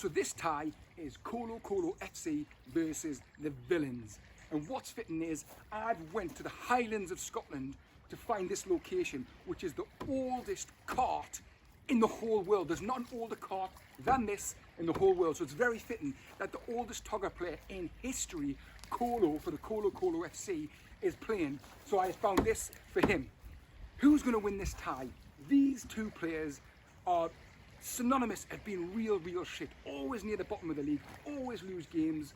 So this tie is ColoColo FC versus the Villains. And what's fitting is I've went to the Highlands of Scotland to find this location, which is the oldest cart in the whole world. There's not an older cart than this in the whole world. So it's very fitting that the oldest Togger player in history, Colo, for the ColoColo FC, is playing. So I found this for him. Who's going to win this tie? These two players are synonymous at being real shit. Always near the bottom of the league, always lose games.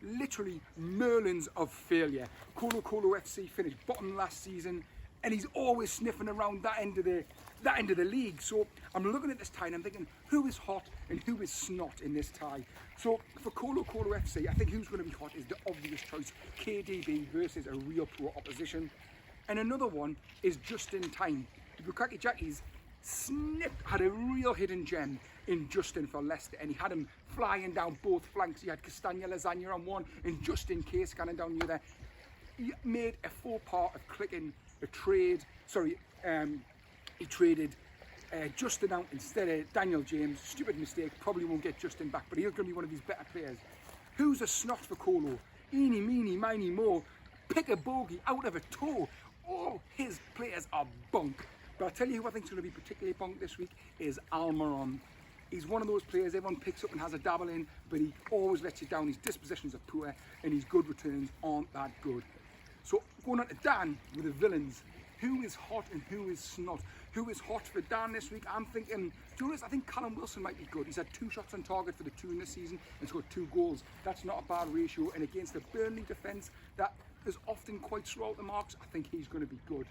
Literally Merlins of failure. ColoColo FC finished bottom last season, and he's always sniffing around that end of the league. So I'm looking at this tie and I'm thinking, who is hot and who is snot in this tie? So for ColoColo FC, I think who's going to be hot is the obvious choice, KDB versus a real pro opposition. And another one is Just in Time. The Bukaki Jackies had a real hidden gem in Justin for Leicester, and he had him flying down both flanks. He had Castagna Lasagna on one and just in case scanning down the other. He made a faux pas of clicking a trade. He traded Justin out instead of Daniel James. Stupid mistake, probably won't get Justin back, but he's going to be one of these better players. Who's a snot for Colo? Eeny, meeny, miny, mo. Pick a bogey out of a toe. All his players are bunk. But I'll tell you who I think is going to be particularly bunk this week is Almiron. He's one of those players everyone picks up and has a dabble in, but he always lets you down. His dispositions are poor and his good returns aren't that good. So going on to Dan with the Villains. Who is hot and who is snot? Who is hot for Dan this week? I'm thinking, I think Callum Wilson might be good. He's had 2 shots on target for the 2 in this season and scored 2 goals. That's not a bad ratio. And against the Burnley defence that is often quite slow at the marks, I think he's going to be good.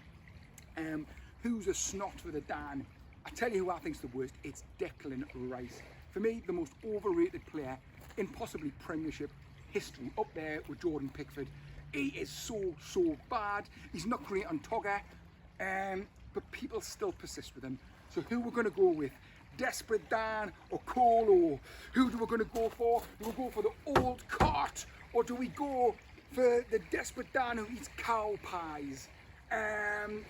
Who's a snot for the Dan? I tell you who I think's the worst. It's Declan Rice. For me, the most overrated player in possibly Premiership history, up there with Jordan Pickford. He is so bad. He's not great on Togger, but people still persist with him. So who we're going to go with? Desperate Dan or Colo? Who do we going to go for? Do we go for the old cart, or do we go for the desperate Dan who eats cow pies?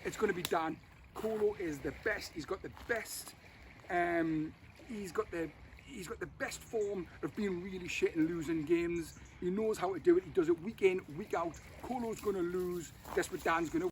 It's going to be Dan. Colo is the best. He's got the best. He's got the best form of being really shit and losing games. He knows how to do it. He does it week in, week out. Colo's going to lose. Desperate Dan's going to